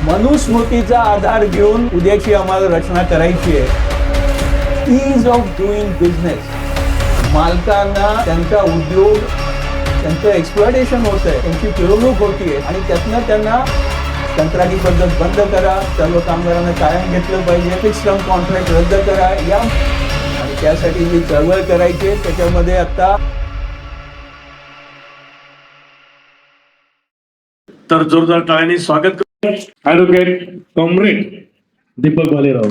मनुस्मृतीचा आधार घेऊन उद्याची आम्हाला रचना करायची आहे. ईज ऑफ डुईंग बिझनेस. मालकांना त्यांचा उद्योग, त्यांचं एक्सप्लॉयटेशन होत आहे, त्यांची पिळवणूक होतीये आणि त्यातनं त्यांना कंत्राटी पद्धत बंद करा, सर्व कामगारांना कायम घेतलं पाहिजे, फिक्स टर्म कॉन्ट्रॅक्ट रद्द करा, या आणि त्यासाठी जी चळवळ करायची आहे त्याच्यामध्ये आता तर जोरदार टाळ्यांनी स्वागत करतो ॲडव्होकेट कॉम्रेड दीपक भालेराव.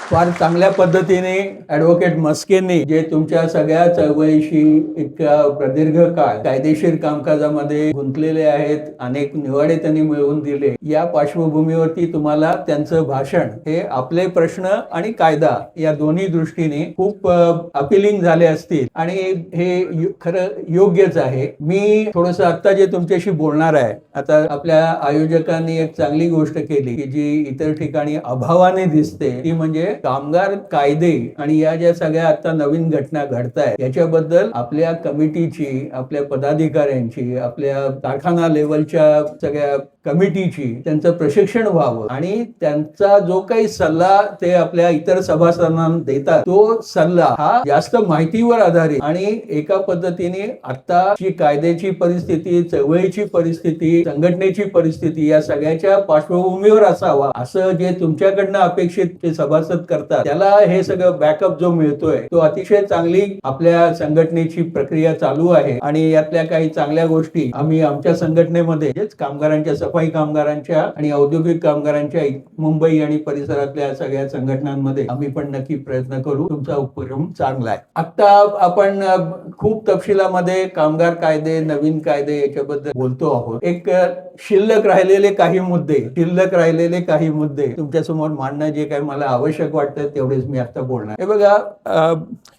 फार चांगल्या पद्धतीने ॲडव्होकेट मस्केंनी जे तुमच्या सगळ्या चळवळीशी इतक्या प्रदीर्घ काळ कायदेशीर कामकाजामध्ये गुंतलेले आहेत, अनेक निवाडे त्यांनी मिळवून दिले, या पार्श्वभूमीवरती तुम्हाला त्यांचं भाषण हे आपले प्रश्न आणि कायदा या दोन्ही दृष्टीने खूप अपिलिंग झाले असतील आणि हे खरं योग्यच आहे. मी थोडस आता जे तुमच्याशी बोलणार आहे, आता आपल्या आयोजकांनी एक चांगली गोष्ट केली की जी इतर ठिकाणी अभावाने दिसते, ती म्हणजे कामगार कायदे आणि या ज्या सगळ्या आता नवीन घटना घडतायत याच्याबद्दल आपल्या कमिटीची, आपल्या पदाधिकाऱ्यांची, आपल्या कारखाना लेवलच्या सगळ्या कमिटीची त्यांचं प्रशिक्षण व्हावं आणि त्यांचा जो काही सल्ला ते आपल्या इतर सभासदांना देतात तो सल्ला हा जास्त माहितीवर आधारित आणि एका पद्धतीने आत्ताची कायद्याची परिस्थिती, चळवळीची परिस्थिती, संघटनेची परिस्थिती या सगळ्याच्या पार्श्वभूमीवर असावा, असं जे तुमच्याकडनं अपेक्षित ते सभासद करतात त्याला हे सगळं बॅकअप जो मिळतोय तो अतिशय चांगली आपल्या संघटनेची प्रक्रिया चालू आहे आणि यातल्या काही चांगल्या गोष्टी आम्ही आमच्या संघटनेमध्ये कामगारांच्या, सफाई कामगारांच्या आणि औद्योगिक कामगारांच्या मुंबई आणि परिसरातल्या सगळ्या संघटनांमध्ये आम्ही पण नक्की प्रयत्न करू. तुमचा उपक्रम चांगला आहे. आता आपण खूप तपशिलामध्ये कामगार कायदे, नवीन कायदे याच्याबद्दल बोलतो आहोत. एक शिल्लक राहिलेले काही मुद्दे तुमच्या समोर मांडणं जे काही मला आवश्यक वाटतं तेवढेच मी आता बोलणार. हे बघा,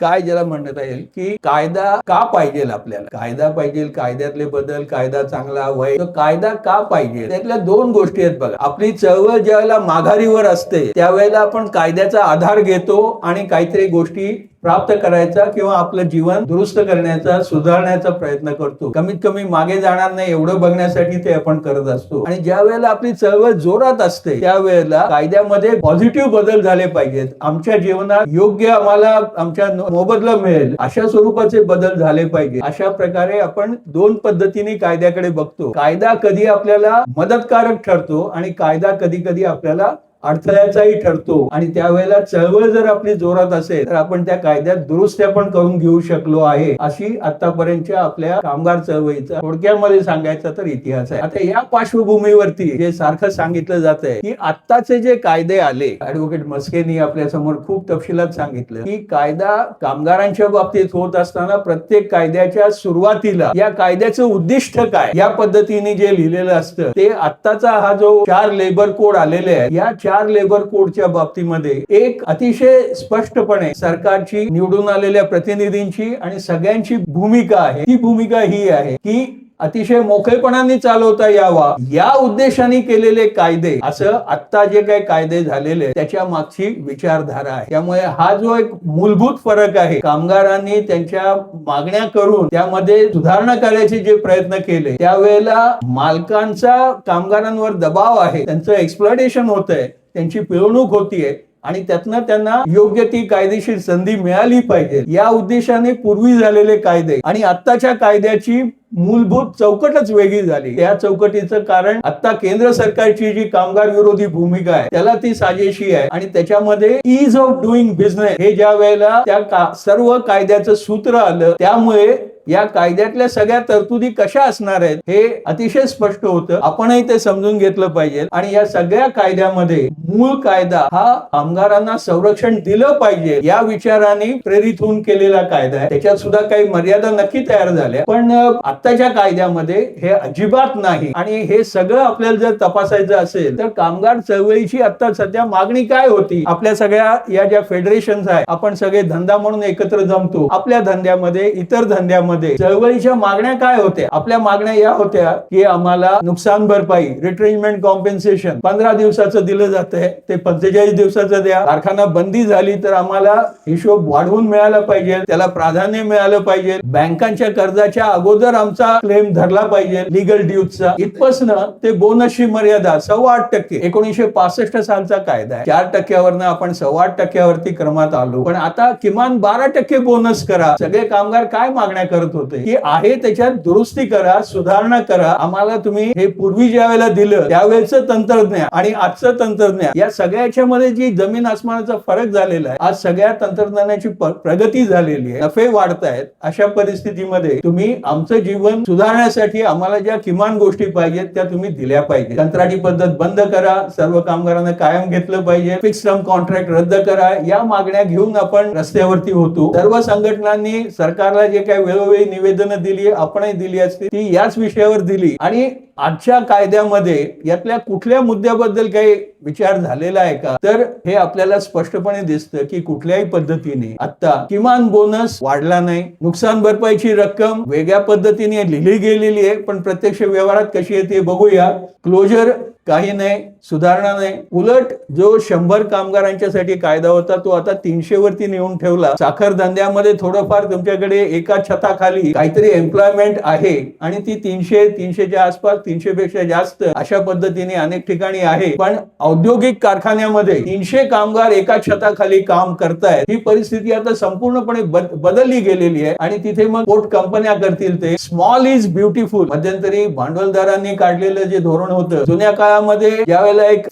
काय ज्याला म्हणता येईल की कायदा का पाहिजे आपल्याला, कायदा पाहिजे, कायद्यातले बदल, कायदा चांगला वय, कायदा का पाहिजे, त्यातल्या दोन गोष्टी आहेत. बघा, आपली चळवळ ज्यावेळेला माघारीवर असते त्यावेळेला आपण कायद्याचा आधार घेतो आणि काहीतरी गोष्टी प्राप्त करायचा किंवा आपलं जीवन दुरुस्त करण्याचा, सुधारण्याचा प्रयत्न करतो. कमीत कमी मागे जाणार नाही एवढं बघण्यासाठी ते आपण करत असतो. आणि ज्या वेळेला आपली चळवळ जोरात असते त्यावेळेला कायद्यामध्ये पॉझिटिव्ह बदल झाले पाहिजेत, आमच्या जीवनात योग्य आम्हाला आमच्या मोबदला मिळेल अशा स्वरूपाचे बदल झाले पाहिजे. अशा प्रकारे आपण दोन पद्धतीने कायद्याकडे बघतो. कायदा कधी आपल्याला मदतकारक ठरतो आणि कायदा कधी कधी आपल्याला अडथळ्याचाही ठरतो आणि त्यावेळेला चळवळ जर आपली जोरात असेल तर आपण त्या कायद्यात दुरुस्त्या पण करून घेऊ शकलो आहे, अशी आतापर्यंतच्या आपल्या कामगार चळवळीचा थोडक्यामध्ये सांगायचा तर इतिहास आहे. आता या पार्श्वभूमीवरती जे सारखं सांगितलं जात आहे की आत्ताचे जे कायदे आले, ॲडव्होकेट मस्केंनी आपल्या समोर खूप तपशिलात सांगितलं की कायदा कामगारांच्या बाबतीत होत असताना प्रत्येक कायद्याच्या सुरुवातीला या कायद्याचं उद्दिष्ट काय या पद्धतीने जे लिहिलेलं असतं ते आत्ताचा हा जो 4 लेबर कोड आलेले आहे, या 4 लेबर कोडच्या बाबतीमध्ये एक अतिशय स्पष्टपणे सरकारची, निवडून आलेल्या प्रतिनिधींची आणि सगळ्यांची भूमिका आहे. ती भूमिका ही आहे की अतिशय मोकळेपणाने चालवता यावा या उद्देशाने केलेले कायदे, असं आता जे काही कायदे झालेले त्याच्या मागची विचारधारा आहे. त्यामुळे हा जो एक मूलभूत फरक आहे, कामगारांनी त्यांच्या मागण्या करून त्यामध्ये सुधारणा करायचे जे प्रयत्न केले त्यावेळेला मालकांचा कामगारांवर दबाव आहे, त्यांचं एक्सप्लॉयटेशन होत आहे, त्यांची पिळवणूक होतीये आणि त्यातनं त्यांना योग्य ती कायदेशीर संधी मिळाली पाहिजे या उद्देशाने पूर्वी झालेले कायदे आणि आत्ताच्या कायद्याची मूलभूत चौकटच वेगळी झाली. त्या चौकटीचं कारण आता केंद्र सरकारची जी कामगार विरोधी भूमिका आहे त्याला ती साजेशी आहे आणि त्याच्यामध्ये ईज ऑफ डुईंग बिझनेस हे ज्या वेळेला त्या सर्व कायद्याचं सूत्र आलं त्यामुळे या कायद्यातल्या सगळ्या तरतुदी कशा असणार आहेत हे अतिशय स्पष्ट होतं. आपणही ते समजून घेतलं पाहिजे आणि या सगळ्या कायद्यामध्ये मूळ कायदा हा कामगारांना संरक्षण दिलं पाहिजे या विचाराने प्रेरित होऊन केलेला कायदा आहे. त्याच्यात सुद्धा काही मर्यादा नक्की तयार झाल्या, पण आत्ताच्या कायद्यामध्ये हे अजिबात नाही. आणि हे सगळं आपल्याला जर तपासायचं असेल तर कामगार चळवळीची आता सध्या मागणी काय होती, आपल्या सगळ्या या ज्या फेडरेशन्स आहेत आपण सगळे धंदा म्हणून एकत्र जमतो, आपल्या धंद्यामध्ये, इतर धंद्यामध्ये कायद्यामध्ये चळवळीच्या मागण्या काय होत्या? आपल्या मागण्या या होत्या की आम्हाला नुकसान भरपाई, रिट्रेंचमेंट कॉम्पेन्सेशन 15 दिवसाचं दिलं जातंय, ते 45 दिवसाचं द्या. कारखाना बंदी झाली तर आम्हाला हिशोब वाढवून मिळाला पाहिजे, त्याला प्राधान्य मिळालं पाहिजे. बँकांच्या कर्जाच्या अगोदर आमचा क्लेम धरला पाहिजे लिगल ड्यूजचा. इथपासनं ते बोनसची मर्यादा 8.25%. 1965 सालचा कायदा आहे. 4%वरनं आपण 8.25%वरती क्रमात आलो. पण आता किमान 12% बोनस करा. सगळे कामगार काय मागण्या करत होते की आहे त्याच्यात दुरुस्ती करा, सुधारणा करा. आम्हाला तुम्ही हे पूर्वी ज्या वेळेला दिलं त्यावेळेचं तंत्रज्ञान आणि आजचं तंत्रज्ञान या सगळ्याच्या मध्ये जी जमीन आसमानाचा फरक झालेला आहे. आज सगळ्या तंत्रज्ञानाची प्रगती झालेली आहे, नफे वाढतायत. अशा परिस्थितीमध्ये तुम्ही आमचं जीवन सुधारण्यासाठी आम्हाला ज्या किमान गोष्टी पाहिजेत त्या तुम्ही दिल्या पाहिजे. कंत्राटी पद्धत बंद करा, सर्व कामगारांना कायम घेतलं पाहिजे, फिक्स टर्म कॉन्ट्रॅक्ट रद्द करा. या मागण्या घेऊन आपण रस्त्यावरती होतो. सर्व संघटनांनी सरकारला जे काही वेळोवेळी निवेदनं दिली, आपणही दिली असती, ती याच विषयावर दिली. आणि आजच्या कायद्यामध्ये यातल्या कुठल्या मुद्द्याबद्दल काही विचार झालेला आहे का? तर हे आपल्याला स्पष्टपणे दिसतं की कुठल्याही पद्धतीने आता किमान बोनस वाढला नाही. नुकसान भरपाईची रक्कम वेगळ्या पद्धतीने लिहिली गेलेली आहे, पण प्रत्यक्ष व्यवहारात कशी येते बघूया. क्लोजर काही नाही, सुधारणा नाही. उलट जो 100 कामगारांच्यासाठी कायदा होता तो आता 300 वरती नेऊन ठेवला. साखर धंद्यामध्ये थोडंफार तुमच्याकडे एका छताखाली काहीतरी एम्प्लॉयमेंट आहे आणि ती 300च्या आसपास, 300 पेक्षा जास्त अशा पद्धतीने अनेक ठिकाणी आहे. पण औद्योगिक कारखान्यामध्ये 300 कामगार एका छताखाली काम करतायत. ही परिस्थिती आता संपूर्णपणे बदलली गेलेली आहे आणि तिथे मग पोट कंपन्या करतील ते. स्मॉल इज ब्युटिफुल मध्यंतरी भांडवलदारांनी काढलेलं जे धोरण होतं जुन्या काळामध्ये, ज्यावेळेला एक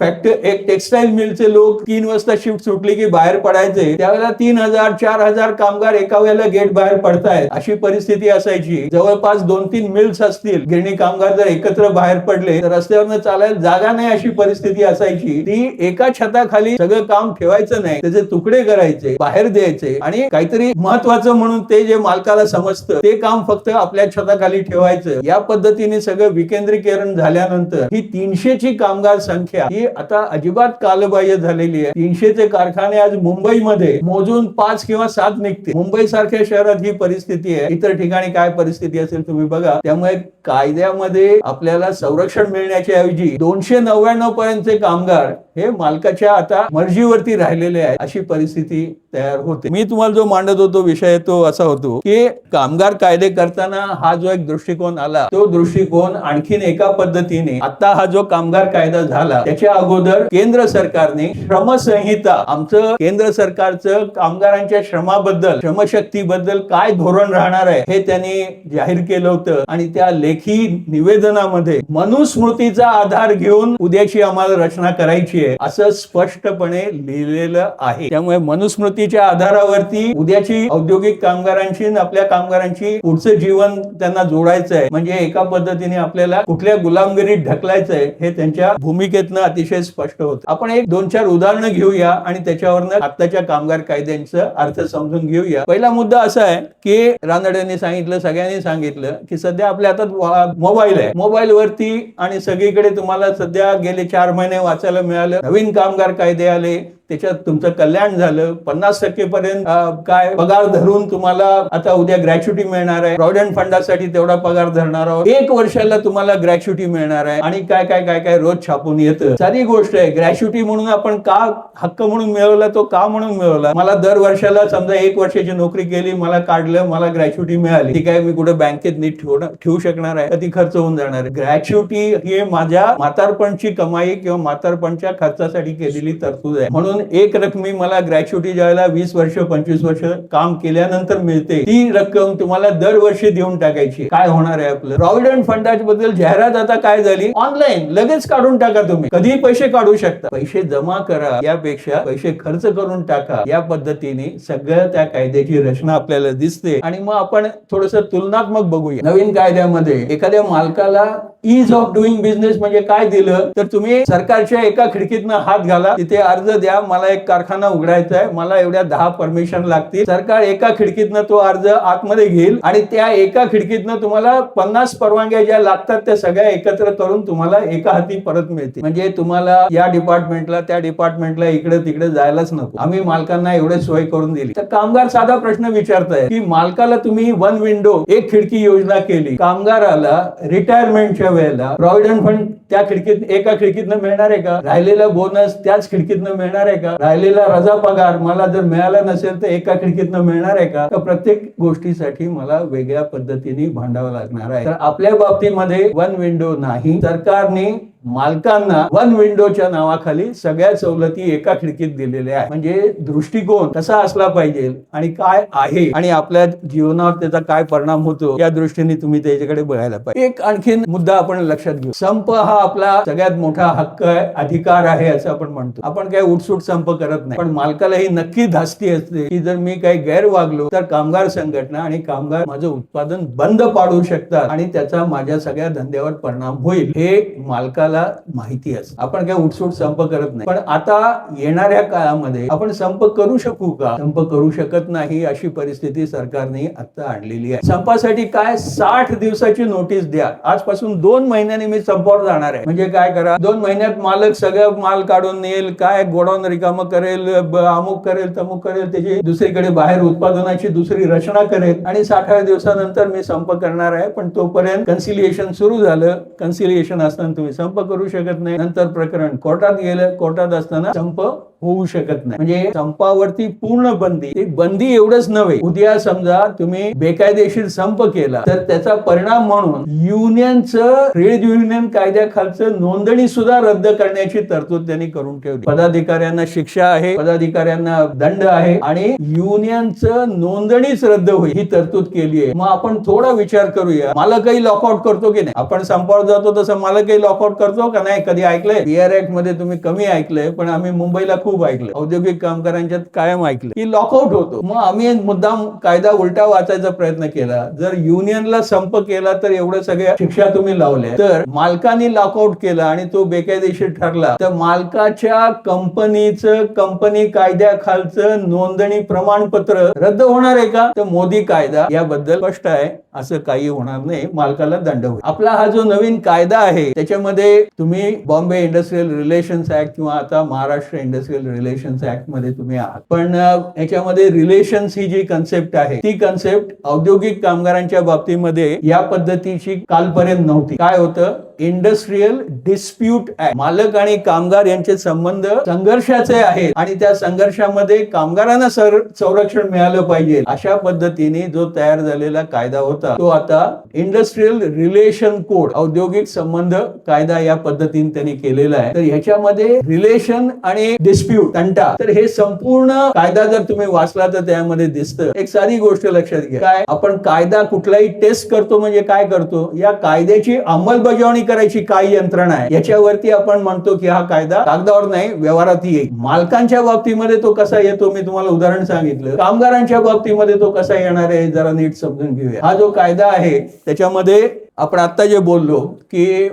टेक्सटाईल मिलचे लोक 3 वाजता शिफ्ट सुटली की बाहेर पडायचे, त्यावेळेला 3000-4000 कामगार एका वेळेला गेट बाहेर पडतायत अशी परिस्थिती असायची. जवळपास 2-3 मिल्स असतील, गिरणी कामगार जर एकत्र बाहेर पडले तर रस्त्यावरनं चालायला जागा नाही अशी परिस्थिती असायची. ती एका छताखाली सगळं काम ठेवायचं नाही, त्याचे तुकडे करायचे, बाहेर द्यायचे आणि काहीतरी महत्वाचं म्हणून ते जे मालकाला समजतं ते काम फक्त आपल्या छताखाली ठेवायचं. या पद्धतीने सगळं विकेंद्रीकरण झाल्यानंतर ही 300ची कामगार संख्या ही आता अजिबात कालबाह्य झालेली आहे. 300चे कारखाने आज मुंबईमध्ये मोजून 5 किंवा 7 निघते. मुंबई सारख्या शहरात ही परिस्थिती आहे. इतर ठिकाणी काय परिस्थिती असेल तुम्ही बघा. त्यामुळे कायद्यामध्ये आपल्याला संरक्षण मिळण्याच्या ऐवजी 299 पर्यंतचे कामगार हे मालकाच्या आता मर्जीवरती राहिलेले आहेत अशी परिस्थिती तयार होते. मी तुम्हाला जो मांडत होतो विषय तो असा होतो की कामगार कायदे करताना हा जो एक दृष्टिकोन आला, तो दृष्टिकोन आणखीन एका पद्धतीने आता हा जो कामगार कायदा झाला त्याच्या अगोदर केंद्र सरकारने श्रमसंहिता, आमचं केंद्र सरकारचं कामगारांच्या श्रमाबद्दल, श्रमशक्तीबद्दल काय धोरण राहणार आहे हे त्यांनी जाहीर केलं होतं. आणि त्या लेखी निवेदनामध्ये मनुस्मृतीचा आधार घेऊन उद्याची आम्हाला रचना करायची आहे असं स्पष्टपणे लिहिलेलं आहे. त्यामुळे मनुस्मृतीच्या आधारावरती उद्याची औद्योगिक कामगारांची, आपल्या कामगारांची पुढचं जीवन त्यांना जोडायचं आहे. म्हणजे एका पद्धतीने आपल्याला कुठल्या गुलामगिरीत ढकलायचं आहे हे त्यांच्या भूमिकेतनं अतिशय स्पष्ट होतं. आपण एक 2-4 उदाहरणं घेऊया आणि त्याच्यावरनं आताच्या कामगार कायद्यांचा अर्थ समजून घेऊया. पहिला मुद्दा असा आहे की रानडेंनी सांगितलं, सगळ्यांनी सांगितलं की सध्या आपल्या हातात मोबाईल आहे. मोबाईल वरती आणि सगळीकडे तुम्हाला सध्या गेले 4 महिने वाचायला मिळालं नवीन कामगार कायदे आले, त्याच्यात तुमचं कल्याण झालं. 50% पर्यंत काय पगार धरून तुम्हाला आता उद्या ग्रॅच्युटी मिळणार आहे. प्रॉव्हिडंट फंडासाठी तेवढा पगार धरणार आहोत. 1 वर्षाला तुम्हाला ग्रॅच्युटी मिळणार आहे आणि काय काय काय काय रोज छापून येतं. सारी गोष्ट आहे. ग्रॅच्युटी म्हणून आपण का हक्क म्हणून मिळवला, तो का म्हणून मिळवला? मला दर वर्षाला समजा 1 वर्षाची नोकरी केली, मला काढलं, मला ग्रॅच्युटी मिळाली. ती काय मी कुठे बँकेत नीट ठेवू शकणार आहे? कधी खर्च होऊन जाणार आहे? ग्रॅच्युटी ही माझ्या म्हातारपणची कमाई किंवा म्हातारपणच्या खर्चासाठी केलेली तरतूद आहे. म्हणून एक रकमी मला ग्रॅच्युटी ज्यावेळेला 20 वर्ष 25 वर्ष काम केल्यानंतर मिळते, ती रक्कम तुम्हाला दरवर्षी देऊन टाकायची. काय होणार आहे आपलं? प्रॉव्हिडंट फंडाबद्दल जाहिरात आता काय झाली, ऑनलाईन लगेच काढून टाका, तुम्ही कधीही पैसे काढू शकता. पैसे जमा करा यापेक्षा पैसे खर्च करून टाका. या पद्धतीने सगळं त्या कायद्याची रचना आपल्याला दिसते. आणि मग आपण थोडस तुलनात्मक बघूया. नवीन कायद्यामध्ये एखाद्या मालकाला ईज ऑफ डुईंग बिझनेस म्हणजे काय दिलं, तर तुम्ही सरकारच्या एका खिडकीतनं हात घाला, तिथे अर्ज द्या, मला एक कारखाना उघडायचा आहे, मला एवढ्या 10 परमिशन लागतील. सरकार एका खिडकीतनं तो अर्ज आतमध्ये घेईल आणि त्या एका खिडकीतनं तुम्हाला 50 परवानग्या ज्या लागतात त्या सगळ्या एकत्र करून तुम्हाला एका हाती परत मिळतील. म्हणजे तुम्हाला या डिपार्टमेंटला त्या डिपार्टमेंटला इकडे तिकडे जायलाच नको. आम्ही मालकांना एवढे सोय करून दिली. तर कामगार साधा प्रश्न विचारताय की मालकाला तुम्ही वन विंडो एक खिडकी योजना केली, कामगाराला रिटायरमेंटच्या वेळेला प्रॉव्हिडंट फंड त्या खिडकीत एका खिडकीतनं मिळणार आहे का? राहिलेला बोनस त्याच खिडकीतनं मिळणार आहे का? राहिलेला रजा पगार मला जर मिळाला नसेल तर एका खिडकीतनं मिळणार आहे का? तर प्रत्येक गोष्टीसाठी मला वेगळ्या पद्धतीने भांडावं लागणार आहे. तर आपल्या बाबतीमध्ये वन विंडो नाही. सरकारने मालकांना वन विंडोच्या नावाखाली सगळ्या सवलती एका खिडकीत दिलेल्या आहे. म्हणजे दृष्टिकोन कसा असला पाहिजे आणि काय आहे आणि आपल्या जीवनावर त्याचा काय परिणाम होतो या दृष्टीने तुम्ही त्याच्याकडे बघायला पाहिजे. एक आणखीन मुद्दा आपण लक्षात घेऊ. संप हा आपला सगळ्यात मोठा हक्क आहे, अधिकार आहे असं आपण म्हणतो. आपण काही उठसूट संप करत नाही, पण मालकाला ही नक्की धास्ती असते की जर मी काही गैर वागलो तर कामगार संघटना आणि कामगार माझं उत्पादन बंद पाडू शकतात आणि त्याचा माझ्या सगळ्या धंद्यावर परिणाम होईल हे मालकाला माहिती असते. आपण काही उठसूट संप करत नाही. पण आता येणाऱ्या काळामध्ये आपण संप करू शकू का? संप करू शकत नाही अशी परिस्थिती सरकारने आता आणलेली आहे. संपासाठी काय 60 दिवसाची नोटीस द्या. आजपासून 2 महिन्यांनी मी संपावर जाणार आहे. म्हणजे काय करा, 2 महिन्यात मालक सगळं माल काढून नेईल, काय गोडाऊन रिकामं करेल, अमुक करेल तमुक करेल, त्याची दुसरीकडे बाहेर उत्पादनाची दुसरी रचना करेल आणि 60व्या दिवसानंतर मी संप करणार आहे. पण तोपर्यंत कन्सिलिएशन सुरू झालं. कन्सिलिएशन असताना तुम्ही संप करू शकत नाही. नंतर प्रकरण कोर्टात गेलं, कोर्टात असताना संप होऊ शकत नाही. म्हणजे संपावरती पूर्ण बंदी. ती बंदी एवढंच नव्हे, उद्या समजा तुम्ही बेकायदेशीर संप केला तर त्याचा परिणाम म्हणून युनियनचं ट्रेड युनियन कायद्याखालचं नोंदणी सुद्धा रद्द करण्याची तरतूद त्यांनी करून ठेवली. पदाधिकाऱ्यांना शिक्षा आहे, पदाधिकाऱ्यांना दंड आहे आणि युनियनचं नोंदणीच रद्द होईल ही तरतूद केली आहे. मग आपण थोडा विचार करूया, मला काही लॉकआउट करतो की नाही? आपण संपावर जातो तसं मला काही लॉकआउट करतो का नाही? कधी ऐकलंय? बीआर ऍक्ट मध्ये तुम्ही कमी ऐकलंय, पण आम्ही मुंबईला खूप ऐकलं, औद्योगिक कामगारांच्यात कायम ऐकलं की लॉकआउट होतो. मग आम्ही मुद्दाम कायदा उलटा वाचायचा प्रयत्न केला. जर युनियनला संप केला तर एवढं सगळ्या शिक्षा तुम्ही लावल्या, तर मालकाने लॉकआउट केला आणि तो बेकायदेशीर ठरला तर मालकाच्या कंपनीचं कंपनी कायद्याखालचं नोंदणी प्रमाणपत्र रद्द होणार आहे का? तर मोदी कायदा याबद्दल स्पष्ट आहे, असं काही होणार नाही, मालकाला दंड होईल. आपला हा जो नवीन कायदा आहे त्याच्यामध्ये तुम्ही बॉम्बे इंडस्ट्रियल रिलेशन्स ऍक्ट किंवा आता महाराष्ट्र इंडस्ट्रियल रिलेशन्स ऍक्ट मध्ये तुम्ही आहात. पण याच्यामध्ये रिलेशन्स ही जी कन्सेप्ट आहे ती कन्सेप्ट औद्योगिक कामगारांच्या बाबतीमध्ये या पद्धतीची कालपर्यंत नव्हती. काय होतं? Industrial dispute act. मालक आणि कामगार यांचे संबंध संघर्षाचे आहेत आणि त्या संघर्षामध्ये कामगारांना संरक्षण मिळालं पाहिजे अशा पद्धतीने जो तयार झालेला कायदा होता तो आता इंडस्ट्रियल रिलेशन कोड, औद्योगिक संबंध कायदा या पद्धतीने त्यांनी केलेला आहे. तर ह्याच्यामध्ये रिलेशन आणि डिस्प्यूट, तंटा, तर हे संपूर्ण कायदा जर तुम्ही वाचला तर त्यामध्ये दिसतं. एक साधी गोष्ट लक्षात घ्या, काय आपण कायदा कुठलाही टेस्ट करतो म्हणजे काय करतो? या कायद्याची अंमलबजावणी करायची काय यंत्रणा आहे याच्यावरती आपण म्हणतो की हा कायदा कागदावर नाही व्यवहारात येईल. मालकांच्या बाबतीमध्ये तो कसा येतो मी तुम्हाला उदाहरण सांगितलं. कामगारांच्या बाबतीमध्ये तो कसा येणार आहे जरा नीट समजून घेऊया. हा जो कायदा आहे त्याच्यामध्ये आपण आता जे बोललो की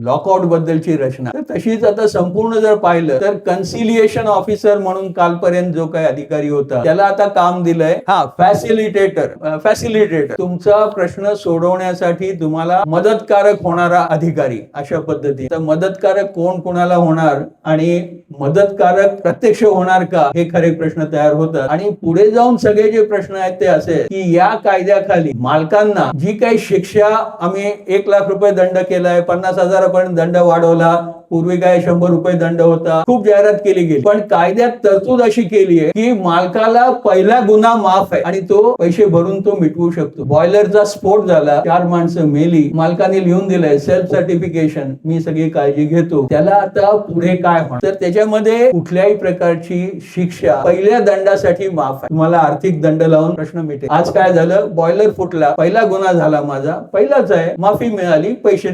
लॉकआउट बद्दलची रचना, तर तशीच आता संपूर्ण जर पाहिलं तर कन्सिलिएशन ऑफिसर म्हणून कालपर्यंत जो काही अधिकारी होता त्याला आता काम दिलंय फॅसिलिटेटर. तुमचा प्रश्न सोडवण्यासाठी तुम्हाला मदतकारक होणारा अधिकारी अशा पद्धती. तर मदतकारक कोण कोणाला होणार आणि मदतकारक प्रत्यक्ष होणार का हे खरे प्रश्न तयार होतात. आणि पुढे जाऊन सगळे जे प्रश्न आहेत ते असे की या कायद्याखाली मालकांना जी काही शिक्षा आम्ही 1 लाख रुपये दंड केलाय, 50,000 पर्यंत दंड वाढवला, पूर्वी काय 100 रुपये दंड होता, खूप जाहिरात केली गेली, पण कायद्यात तरतूद अशी केली आहे की मालकाला पहिला गुन्हा माफ आहे आणि तो पैसे भरून तो मिटवू शकतो. बॉयलरचा स्फोट झाला, 4 माणसं मेली, मालकाने लिहून दिलंय सेल्फ सर्टिफिकेशन, मी सगळी काळजी घेतो, त्याला आता पुढे काय होणार? तर त्याच्यामध्ये कुठल्याही प्रकारची शिक्षा पहिल्या दंडासाठी माफ आहे. तुम्हाला आर्थिक दंड लावून प्रश्न मिटेल. आज काय झालं? बॉयलर फुटला, पहिला गुन्हा झाला माझा, पहिलाच आहे, माफी मिळाली, पैसे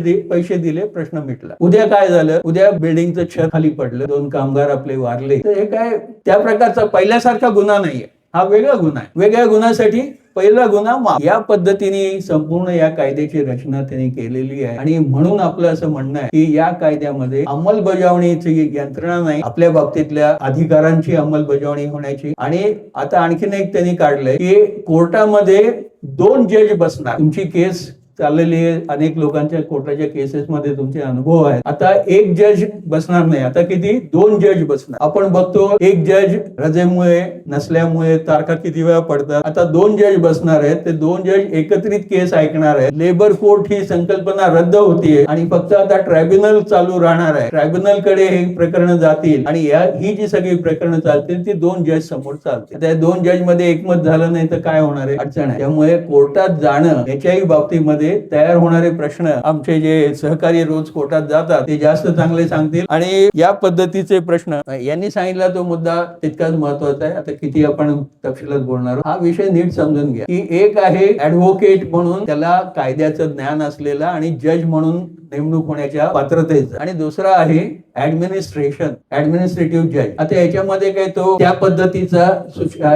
दिले, प्रश्न मिटला. उद्या काय झालं? उद्या बिल्डिंगचं छत खाली पडलं, 2 कामगार आपले वारले, तर हे काय त्या प्रकारचा पहिल्यासारखा गुन्हा नाहीये, हा वेगळा गुन्हा आहे. वेगळ्या गुन्ह्यासाठी पहिला गुन्हा माफ. या पद्धतीने संपूर्ण या कायद्याची रचना त्यांनी केलेली आहे आणि म्हणून आपलं असं म्हणणं आहे की या कायद्यामध्ये अंमलबजावणीची यंत्रणा नाही, आपल्या बाबतीतल्या अधिकारांची अंमलबजावणी होण्याची. आणि आता आणखीन एक त्यांनी काढलंय की कोर्टामध्ये 2 जज बसणार. तुमची केस चाललेली आहे, अनेक लोकांच्या कोर्टाच्या केसेसमध्ये तुमचे अनुभव आहेत. आता 1 जज बसणार नाही, आता किती 2 जज बसणार. आपण बघतो 1 जज रजेमुळे नसल्यामुळे तारखा किती वेळा पडतात. आता 2 जज बसणार आहेत, ते 2 जज एकत्रित केस ऐकणार आहेत. लेबर कोर्ट ही संकल्पना रद्द होतीये आणि फक्त आता ट्रायब्युनल चालू राहणार आहे. ट्रायब्युनल कडे हे प्रकरण जातील आणि ही जी सगळी प्रकरणं चालतील ती 2 जज समोर चालतील. त्या 2 जज मध्ये एकमत झालं नाही तर काय होणार आहे, अडचण आहे. त्यामुळे कोर्टात जाणं याच्याही बाबतीमध्ये तयार होणारे प्रश्न आमचे जे सहकारी रोज कोर्टात जातात ते जास्त चांगले सांगतील. आणि या पद्धतीचे प्रश्न यांनी सांगितला तो मुद्दा तितकाच महत्वाचा आहे. आता किती आपण तपशिलात बोलणार, हा विषय नीट समजून घ्या की एक आहे ऍडव्होकेट म्हणून त्याला कायद्याचं ज्ञान असलेला आणि जज म्हणून नेमणूक होण्याच्या पात्रतेचं, आणि दुसरा आहे ऍडमिनिस्ट्रेटिव्ह जज. आता याच्यामध्ये काय तो त्या पद्धतीचा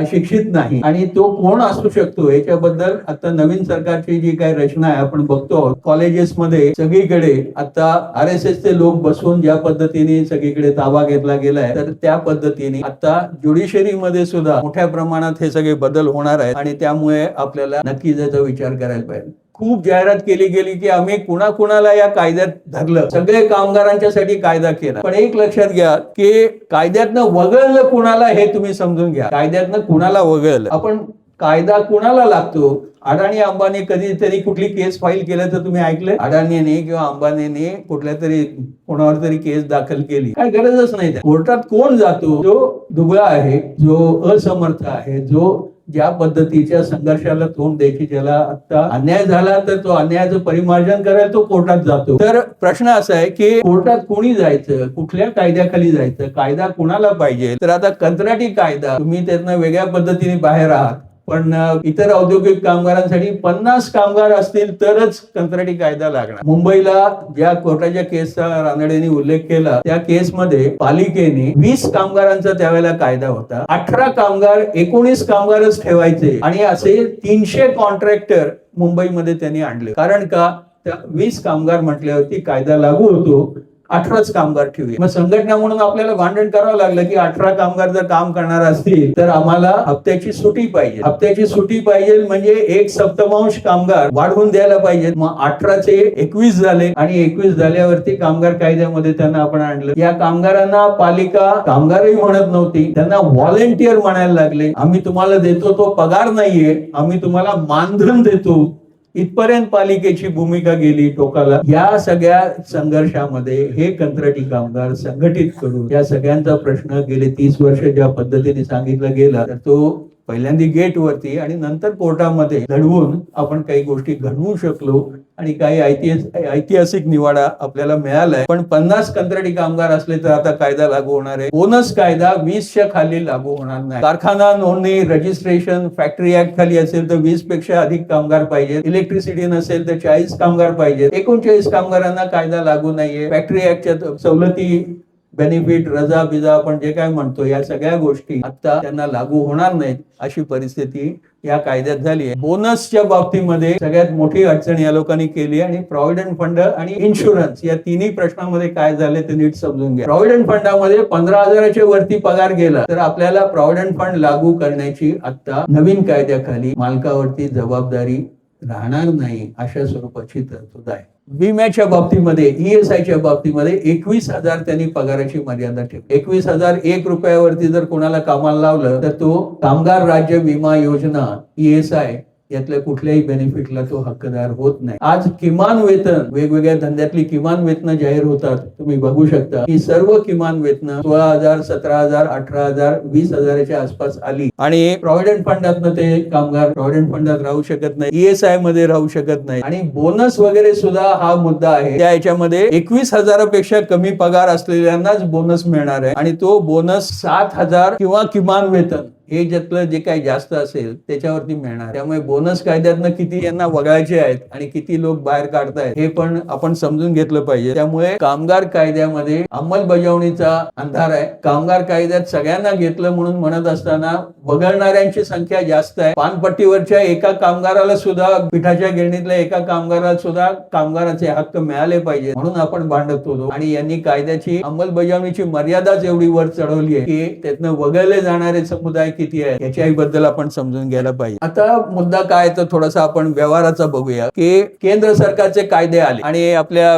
शिक्षित नाही आणि तो कोण असू शकतो याच्याबद्दल आता नवीन सरकारची जी काही रचना आहे आपण बघतो. कॉलेजेसमध्ये सगळीकडे आता RSS चे लोक बसून ज्या पद्धतीने सगळीकडे ताबा घेतला गेलाय, तर त्या पद्धतीने आता ज्युडिशरी मध्ये सुद्धा मोठ्या प्रमाणात हे सगळे बदल होणार आहेत आणि त्यामुळे आपल्याला नक्की त्याचा विचार करायला पाहिजे. खूप जाहिरात केली गेली की आम्ही कुणाकुणाला या कायद्यात धरलं, सगळे कामगारांच्यासाठी कायदा केला. पण एक लक्षात घ्या की कायद्यातनं वगळलं कुणाला हे तुम्ही समजून घ्या. कायद्यातनं कुणाला वगळलं, आपण कायदा कुणाला लागतो. अडाणी अंबानी कधीतरी कुठली केस फाईल केलं तर तुम्ही ऐकलंय अडाणीने किंवा अंबानीने कुठल्या तरी कोणावर तरी केस दाखल केली? काय गरजच नाही. कोर्टात कोण जातो? जो दुबळा आहे, जो असमर्थ आहे, जो ज्या पद्धतीच्या संघर्षाला तोंड द्यायची, ज्याला आता अन्याय झाला तर तो अन्यायाचं परिमार्जन करायला तो कोर्टात जातो. तर प्रश्न असा आहे की कोर्टात कोणी जायचं, कुठल्या कायद्याखाली जायचं, कायदा कुणाला पाहिजे? तर आता कंत्राटी कायदा, तुम्ही त्यातनं वेगळ्या पद्धतीने बाहेर आहात, पण इतर औद्योगिक कामगारांसाठी 50 कामगार असतील तरच कंत्राटी कायदा लागणार. मुंबईला ज्या कोर्टाच्या केसचा रानडेंनी उल्लेख केला, त्या केसमध्ये पालिकेने 20 कामगारांचा त्यावेळेला कायदा होता. 18 कामगार 19 कामगारच ठेवायचे आणि असे 300 कॉन्ट्रॅक्टर मुंबईमध्ये त्यांनी आणले. कारण का? त्या 20 कामगार म्हटल्यावरती कायदा लागू होतो, 18च कामगार ठेवूया. मग संघटना म्हणून आपल्याला भांडण करावं लागलं की 18 कामगार जर काम करणार असतील तर आम्हाला हप्त्याची सुटी पाहिजे. हप्त्याची सुटी पाहिजे म्हणजे 1 सप्तमांश कामगार वाढवून द्यायला पाहिजे. मग 18 चे 21 झाले आणि 21 झाल्यावरती कामगार कायद्यामध्ये त्यांना आपण आणलं. या कामगारांना पालिका कामगारही म्हणत नव्हती, त्यांना व्हॉलेंटियर म्हणायला लागले. आम्ही तुम्हाला देतो तो पगार नाहीये, आम्ही तुम्हाला मानधन देतो. इथपर्यंत पालिकेची भूमिका गेली टोकाला. या सगळ्या संघर्षामध्ये हे कंत्राटी कामगार संघटित करून या सगळ्यांचा प्रश्न गेले 30 वर्ष ज्या पद्धतीने सांगितला गेला, तर तो पहिल्यांदा गेटवरती आणि नंतर कोर्टामध्ये लढवून आपण काही गोष्टी घडवू शकलो आणि काही ऐतिहासिक निवाडा आपल्याला मिळालाय. पण 50 कंत्राटी कामगार असले तर आता कायदा लागू होणार आहे. बोनस कायदा 20च्या खाली लागू होणार नाही. कारखाना नोंदणी, रजिस्ट्रेशन, फॅक्टरी ऍक्ट खाली असेल तर 20 पेक्षा अधिक कामगार पाहिजे. इलेक्ट्रिसिटी नसेल तर 40 कामगार पाहिजे. 39 कामगारांना कायदा लागू नाहीये. फॅक्टरी ऍक्टच्या सवलती, बेनिफिट, रजा बिजा आपण जे काय म्हणतो, या सगळ्या गोष्टी आता त्यांना लागू होणार नाहीत अशी परिस्थिती या कायद्यात झाली आहे. बोनसच्या बाबतीमध्ये सगळ्यात मोठी अडचण या लोकांनी केली आणि प्रॉव्हिडंट फंड आणि इन्शुरन्स या तिन्ही प्रश्नामध्ये काय झाले ते नीट समजून घ्या. प्रॉव्हिडंट फंडामध्ये 15,000च्या वरती पगार गेला तर आपल्याला प्रॉव्हिडंट फंड लागू करण्याची आता नवीन कायद्याखाली मालकावरती जबाबदारी राहणार नाही अशा स्वरूपाची तरतूद आहे. विम्याच्या बाबतीमध्ये, ESIच्या बाबतीमध्ये 21,000 त्यांनी पगाराची मर्यादा ठेवली. 21,001 रुपयावरती जर कोणाला कामाला लावलं तर तो कामगार राज्य विमा योजना ESI यातल्या कुठल्याही बेनिफिटला तो हक्कदार होत नाही. आज किमान वेतन, वेगवेगळ्या धंद्यातली किमान वेतन जाहीर होतात. तुम्ही बघू शकता की सर्व किमान वेतन 16,000, 17,000, 18,000, 20,000च्या आसपास आली आणि प्रॉव्हिडंट फंडातनं ते कामगार प्रॉव्हिडंट फंडात राहू शकत नाही, ESI मध्ये राहू शकत नाही. आणि बोनस वगैरे सुद्धा हा मुद्दा आहे. त्या याच्यामध्ये 21,000पेक्षा कमी पगार असलेल्यांनाच बोनस मिळणार आहे आणि तो बोनस 7,000 किंवा किमान वेतन हे ज्यातलं जे काही जास्त असेल त्याच्यावरती मिळणार. त्यामुळे बोनस कायद्यातनं किती यांना वगळायचे आहेत आणि किती लोक बाहेर काढतायत हे पण आपण समजून घेतलं पाहिजे. त्यामुळे कामगार कायद्यामध्ये अंमलबजावणीचा अंधार आहे. कामगार कायद्यात सगळ्यांना घेतलं म्हणून म्हणत असताना वगळणाऱ्यांची संख्या जास्त आहे. पानपट्टीवरच्या एका कामगाराला सुद्धा, पिठाच्या गिरणीतल्या एका कामगाराला सुद्धा कामगाराचे हक्क मिळाले पाहिजे म्हणून आपण भांडत होतो. आणि यांनी कायद्याची अंमलबजावणीची मर्यादाच एवढी वर चढवली आहे की त्यातनं वगळले जाणारे समुदाय किती आहे याच्याही बद्दल आपण समजून घ्यायला पाहिजे. आता मुद्दा काय तर थोडासा आपण व्यवहाराचा बघूया की केंद्र सरकारचे कायदे आले आणि आपल्या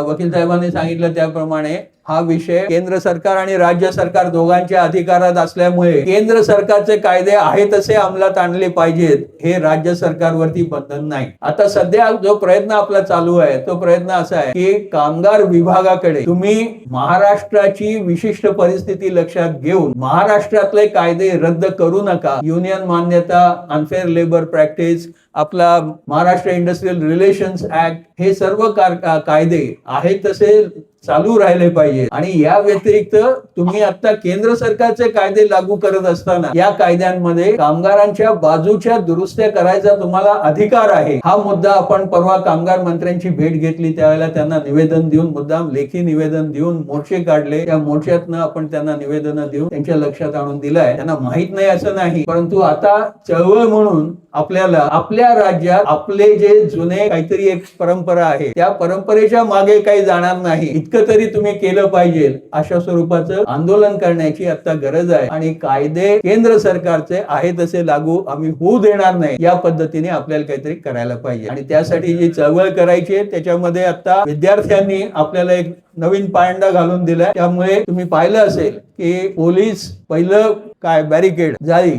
वकील साहेबांनी सांगितलं त्याप्रमाणे हा विषय केंद्र सरकार आणि राज्य सरकार दोघांच्या अधिकारात असल्यामुळे केंद्र सरकारचे कायदे आहे तसे अंमलात आणले पाहिजेत, हे राज्य सरकारवरती बंधन नाही. आता सध्या जो प्रयत्न आपला चालू आहे तो प्रयत्न असा आहे की कामगार विभागाकडे तुम्ही महाराष्ट्राची विशिष्ट परिस्थिती लक्षात घेऊन महाराष्ट्रातले कायदे रद्द करू नका. युनियन मान्यता, अनफेअर लेबर प्रॅक्टिस, आपला महाराष्ट्र इंडस्ट्रियल रिलेशन्स ऍक्ट, हे सर्व कायदे आहेत तसे चालू राहिले पाहिजे. आणि या व्यतिरिक्त तुम्ही आता केंद्र सरकारचे कायदे लागू करत असताना या कायद्यांमध्ये कामगारांच्या बाजूच्या दुरुस्त्या करायचा तुम्हाला अधिकार आहे. हा मुद्दा आपण परवा कामगार मंत्र्यांची भेट घेतली त्यावेळेला त्यांना निवेदन देऊन, मुद्दाम लेखी निवेदन देऊन मोर्चे काढले. त्या मोर्चातनं आपण त्यांना निवेदन देऊन त्यांच्या लक्षात आणून दिलंय. त्यांना माहित नाही असं नाही, परंतु आता चळवळ म्हणून आपल्याला आपल्या राज्यात आपले जे जुने काहीतरी एक परंपरा आहे त्या परंपरेच्या मागे काही जाणार नाही इतकं तरी तुम्ही केलं पाहिजे. अशा स्वरूपाचं आंदोलन करण्याची आता गरज आहे. आणि कायदे केंद्र सरकारचे आहे तसे लागू आम्ही होऊ देणार नाही, या पद्धतीने आपल्याला काहीतरी करायला पाहिजे. आणि त्यासाठी जी चळवळ करायची आहे त्याच्यामध्ये आता विद्यार्थ्यांनी आपल्याला एक नवीन पायंडा घालून दिलाय. त्यामुळे तुम्ही पाहिलं असेल की पोलीस पहिलं काय बॅरिकेड, जाळी,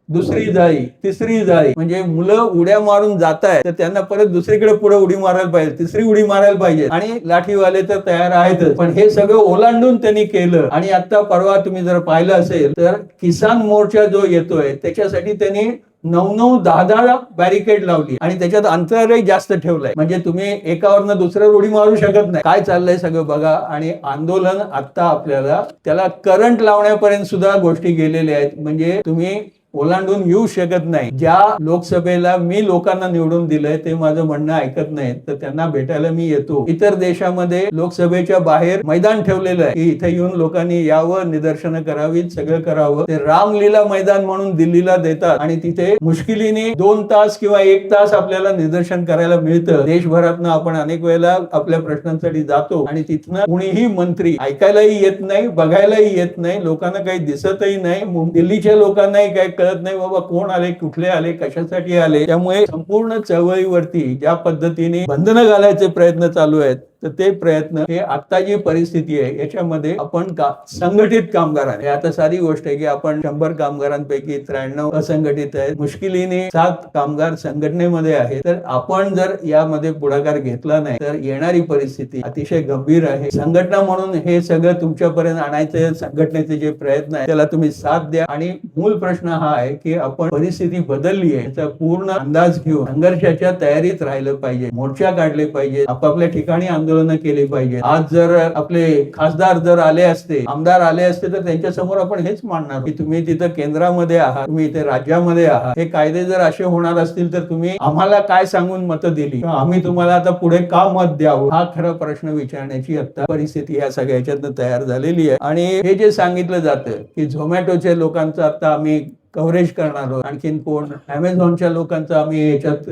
दुसरी जाळी, तिसरी जाळी, म्हणजे मुलं उड्या मारून जात आहेत तर त्यांना परत दुसरीकडे पुढे उडी मारायला पाहिजे, तिसरी उडी मारायला पाहिजे. आणि लाठीवाले तर तयार आहेतच, पण हे सगळं ओलांडून त्यांनी केलं. आणि आता परवा तुम्ही जर पाहिलं असेल तर किसान मोर्चा जो येतोय त्याच्यासाठी त्यांनी 9-9, 10-10 बॅरिकेड लावली आणि त्याच्यात अंतरही जास्त ठेवलंय. म्हणजे तुम्ही एकावरनं दुसऱ्यावर उडी मारू शकत नाही. काय चाललंय सगळं बघा. आणि आंदोलन आता आपल्याला त्याला करंट लावण्यापर्यंत सुद्धा गोष्टी गेलेल्या आहेत. म्हणजे तुम्ही ओलांडून येऊ शकत नाही. ज्या लोकसभेला मी लोकांना निवडून दिलंय ते माझं म्हणणं ऐकत नाहीत तर त्यांना भेटायला मी येतो. इतर देशामध्ये लोकसभेच्या बाहेर मैदान ठेवलेलं आहे की इथे येऊन लोकांनी यावं, निदर्शनं करावीत, सगळं करावं. ते रामलीला मैदान म्हणून दिल्लीला देतात आणि तिथे मुश्किलीने 2 तास किंवा 1 तास आपल्याला निदर्शन करायला मिळतं. देशभरातनं आपण अनेक वेळेला आपल्या प्रश्नांसाठी जातो आणि तिथनं कुणीही मंत्री ऐकायलाही येत नाही, बघायलाही येत नाही, लोकांना काही दिसतही नाही. दिल्लीच्या लोकांनाही काही कळत नाही बाबा कोण आले, कुठले आले, कशासाठी आले. त्यामुळे संपूर्ण चळवळीवरती ज्या पद्धतीने बंधनं घालायचे प्रयत्न चालू आहेत तर ते प्रयत्न, हे आता जी परिस्थिती आहे याच्यामध्ये आपण संघटित कामगारांनी, आता सारी गोष्ट आहे की आपण 100 कामगारांपैकी 93 असंघटित आहेत, मुश्किलीने 7 कामगार संघटनेमध्ये आहेत. तर आपण जर यामध्ये पुढाकार घेतला नाही तर येणारी परिस्थिती अतिशय गंभीर आहे. संघटना म्हणून हे सगळं तुमच्यापर्यंत आणायचे संघटनेचे जे प्रयत्न आहे त्याला तुम्ही साथ द्या. आणि मूळ प्रश्न हा आहे की आपण परिस्थिती बदलली आहे याचा पूर्ण अंदाज घेऊन संघर्षाच्या तयारीत राहिलं पाहिजे. मोर्चा काढले पाहिजे, आपापल्या ठिकाणी आंदोलन केले पाहिजे. आज जर आपले खासदार जर आले असते, आमदार आले असते तर त्यांच्या समोर आपण हेच मांडणार की तुम्ही तिथं केंद्रामध्ये आहात, तुम्ही इथे राज्यामध्ये आहात, हे कायदे जर असे होणार असतील तर तुम्ही आम्हाला काय सांगून मतं दिली, आम्ही तुम्हाला आता पुढे का मत द्यावं, हा खरा प्रश्न विचारण्याची आता परिस्थिती या सगळ्याच्यातनं तयार झालेली आहे. आणि हे जे सांगितलं जातं की झोमॅटोच्या लोकांचं आता आम्ही कव्हरेज करणार आहोत, आणखीन कोण अमेझॉनच्या लोकांचा आम्ही याच्यात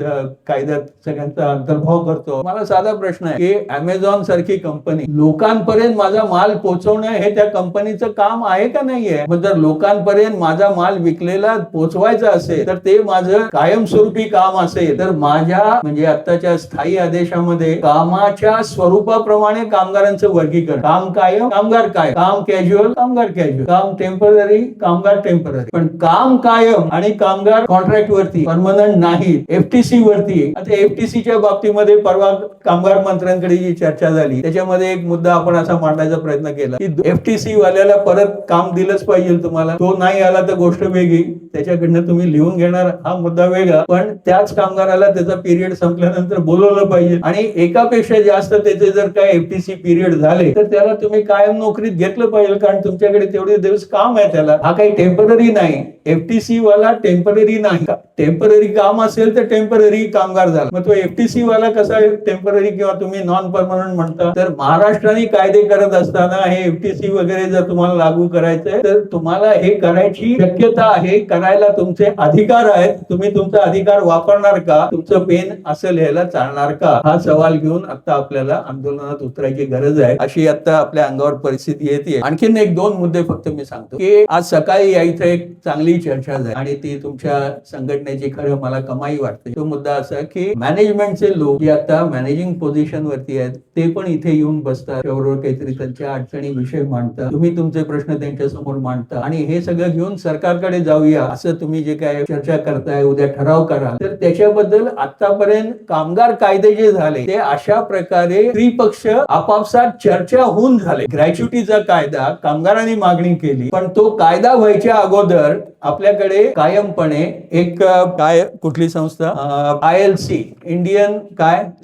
कायद्यात सगळ्यांचा अंतर्भाव करतो. मला साधा प्रश्न आहे की अमेझॉन सारखी कंपनी लोकांपर्यंत माझा माल पोहोचवणं हे त्या कंपनीचं काम आहे का नाहीये? मग जर लोकांपर्यंत माझा माल विकलेला पोहोचवायचा असेल तर ते माझं कायमस्वरूपी काम असेल तर माझ्या म्हणजे आताच्या स्थायी आदेशामध्ये कामाच्या स्वरूपाप्रमाणे कामगारांचं वर्गीकरण, काम कायम, कामगार काय, काम कॅज्युअल, कामगार कॅज्युअल, काम टेम्पररी, कामगार टेम्पररी. पण काम कायम आणि कामगार कॉन्ट्रॅक्ट वरती, परमनंट नाही, एफटीसी वरती. आता एफटीसीच्या बाबतीमध्ये परवा कामगार मंत्र्यांकडे जी चर्चा झाली त्याच्यामध्ये एक मुद्दा आपण असा मांडायचा प्रयत्न केला की एफटीसी वाल्याला परत काम दिलंच पाहिजे तुम्हाला, तो नाही आला तर गोष्ट वेगळी, त्याच्याकडनं तुम्ही लिहून घेणार हा मुद्दा वेगळा, पण त्याच कामगाराला त्याचा पिरियड संपल्यानंतर बोलवलं पाहिजे. आणि एकापेक्षा जास्त त्याचे जर काय एफटीसी पिरियड झाले तर त्याला तुम्ही कायम नोकरीत घेतलं पाहिजे, कारण तुमच्याकडे तेवढे दिवस काम आहे त्याला. हा काही टेम्पररी नाही. एफटीसी वाला टेम्पररी नाही. टेम्पररी काम असेल तर टेम्पररी कामगार झाला, मग तो एफटीसी वाला कसा टेम्पररी किंवा तुम्ही नॉन परमनंट म्हणता. तर महाराष्ट्राने कायदे करत असताना हे एफटीसी वगैरे जर तुम्हाला लागू करायचंय तर तुम्हाला हे करायची शक्यता आहे, करायला तुमचे अधिकार आहेत. तुम्ही तुमचा अधिकार वापरणार का? तुमचं पेन असं लिहायला चालणार का? हा सवाल घेऊन आता आपल्याला आंदोलनात उतरायची गरज आहे, अशी आता आपल्या अंगावर परिस्थिती येते. आणखीन एक दोन मुद्दे फक्त मी सांगतो की आज सकाळी या इथे एक चांगली चर्चा झाली आणि ती तुमच्या संघटनेची खरं मला कमाई वाटते. तो मुद्दा असा की मॅनेजमेंटचे लोक जे आता मॅनेजिंग पोझिशन वरती आहेत ते पण इथे येऊन बसतात, त्याबरोबर काहीतरी त्यांच्या अडचणी विषय मांडतात, तुम्ही तुमचे प्रश्न त्यांच्या समोर मांडता आणि हे सगळं घेऊन सरकारकडे जाऊया असं तुम्ही जे काय चर्चा करताय, उद्या ठराव कराल, तर त्याच्याबद्दल आतापर्यंत कामगार कायदे जे झाले ते अशा प्रकारे त्रिपक्ष आपापसात चर्चा होऊन झाले. ग्रॅच्युटीचा कायदा कामगारांनी मागणी केली, पण तो कायदा व्हायच्या अगोदर आपल्याकडे कायमपणे एक काय कुठली संस्था ILC इंडियन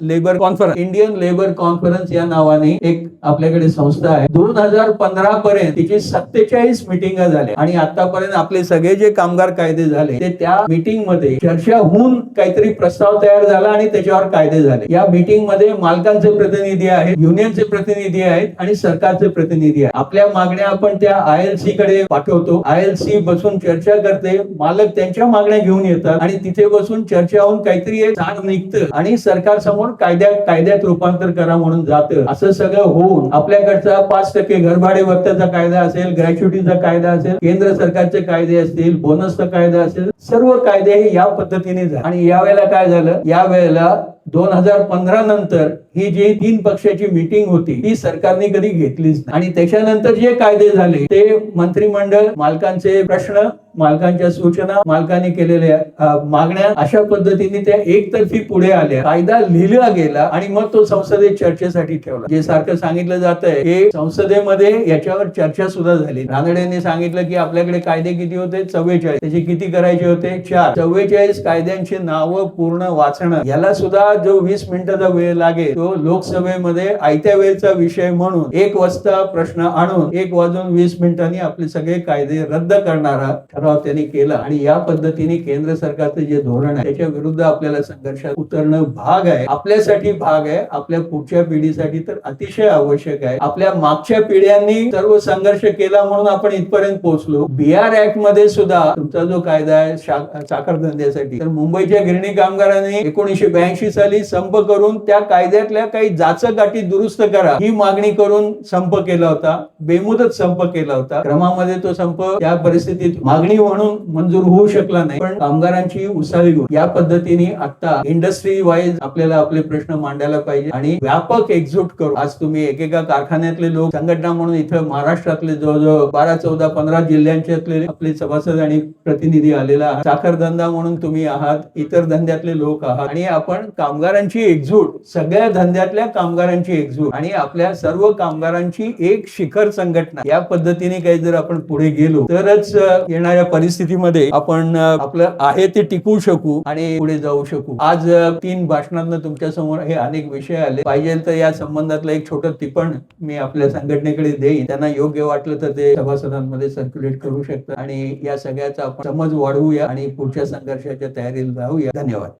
लेबर कॉन्फरन्स या नावाने एक आपल्याकडे संस्था आहे. 2015 पर्यंत तिची 47 मिटिंग झाल्या आणि आतापर्यंत आपले सगळे जे कामगार कायदे झाले ते त्या मीटिंग मध्ये चर्चा होऊन काहीतरी प्रस्ताव तयार झाला आणि त्याच्यावर कायदे झाले. या मीटिंग मध्ये मालकांचे प्रतिनिधी आहेत, युनियनचे प्रतिनिधी आहेत आणि सरकारचे प्रतिनिधी आहेत. आपल्या मागण्या आपण त्या ILC कडे पाठवतो. ILC बसून चर्चा करते, मालक त्यांच्या मागण्या घेऊन येतात आणि तिथे बसून चर्चा होऊन काहीतरी एक सार निघतं आणि सरकार समोर कायद्यात रूपांतर करा म्हणून जातं. असं सगळं होऊन आपल्याकडचा 5% घरभाडे भत्त्याचा कायदा असेल, ग्रॅच्युटीचा कायदा असेल, केंद्र सरकारचे कायदे असतील, बोनसचा कायदा असेल, सर्व कायदे हे या पद्धतीने झाले. आणि यावेळेला काय झालं, यावेळेला 2015 नंतर ही जी 3 पक्षाची मीटिंग होती ती सरकारने कधी घेतलीच नाही आणि त्याच्यानंतर जे कायदे झाले ते मंत्रिमंडळ, मालकांचे प्रश्न, मालकांच्या सूचना, मालकांनी केलेल्या मागण्या अशा पद्धतीने त्या एकतर्फी पुढे आल्या. कायदा लिहिला गेला आणि मग तो संसदेत चर्चेसाठी ठेवला. जे सारखं सांगितलं जात आहे की संसदेमध्ये याच्यावर चर्चा सुद्धा झाली. रानडेंनी सांगितलं की आपल्याकडे कायदे किती होते, 44. त्याचे किती करायचे होते, 4. 44 कायद्यांची नावं पूर्ण वाचणं याला सुद्धा जो 20 मिनिटाचा वेळ लागेल तो लोकसभेमध्ये आयत्या वेळेचा विषय म्हणून 1 वाजता प्रश्न आणून 1 वाजून 20 मिनिटांनी आपले सगळे कायदे रद्द करणारा ठराव त्यांनी केला. आणि या पद्धतीने केंद्र सरकारचं जे धोरण आहे त्याच्या विरुद्ध आपल्याला संघर्षात उतरणं भाग आहे, आपल्यासाठी भाग आहे, आपल्या पुढच्या पिढीसाठी तर अतिशय आवश्यक आहे. आपल्या मागच्या पिढ्यांनी सर्व संघर्ष केला म्हणून आपण इथपर्यंत पोहोचलो. BR ऍक्ट मध्ये सुद्धा तुमचा जो कायदा आहे साखर धंद्यासाठी, तर मुंबईच्या गिरणी कामगारांनी 1982 साली संप करून त्या कायद्यातल्या काही जाचक दुरुस्त करा ही मागणी करून संप केला होता, बेमुदत संप केला होता. क्रमामध्ये तो संप त्या परिस्थितीत मागणी म्हणून मंजूर होऊ शकला नाही, पण कामगारांची उसावी होती. या पद्धतीने आता इंडस्ट्री वाईज आपल्याला आपले प्रश्न मांडायला पाहिजे आणि व्यापक एकजूट करू. आज तुम्ही एकेका कारखान्यातले लोक संघटना म्हणून इथं महाराष्ट्रातले जवळजवळ 12, 14, 15 जिल्ह्यांच्यातले आपले सभासद आणि प्रतिनिधी आलेला आहात. साखर धंदा म्हणून तुम्ही आहात, इतर धंद्यातले लोक आहात आणि आपण कामगारांची एकजूट, सगळ्या धंद्यातल्या कामगारांची एकजूट आणि आपल्या सर्व कामगारांची एक शिखर संघटना, या पद्धतीने काही जर आपण पुढे गेलो तरच येणाऱ्या परिस्थितीमध्ये आपण आपलं आहे ते टिकवू शकू आणि पुढे जाऊ शकू. आज 3 भाषणांना तुमच्या समोर हे अनेक विषय आले. पाहिजे तर या संबंधातलं एक छोटं टिपण मी आपल्या संघटनेकडे देईन, त्यांना योग्य वाटलं तर ते सभासदांमध्ये सर्क्युलेट करू शकतात आणि या सगळ्याचा आपण समज वाढवूया आणि पुढच्या संघर्षाच्या तयारीला जाऊया. धन्यवाद.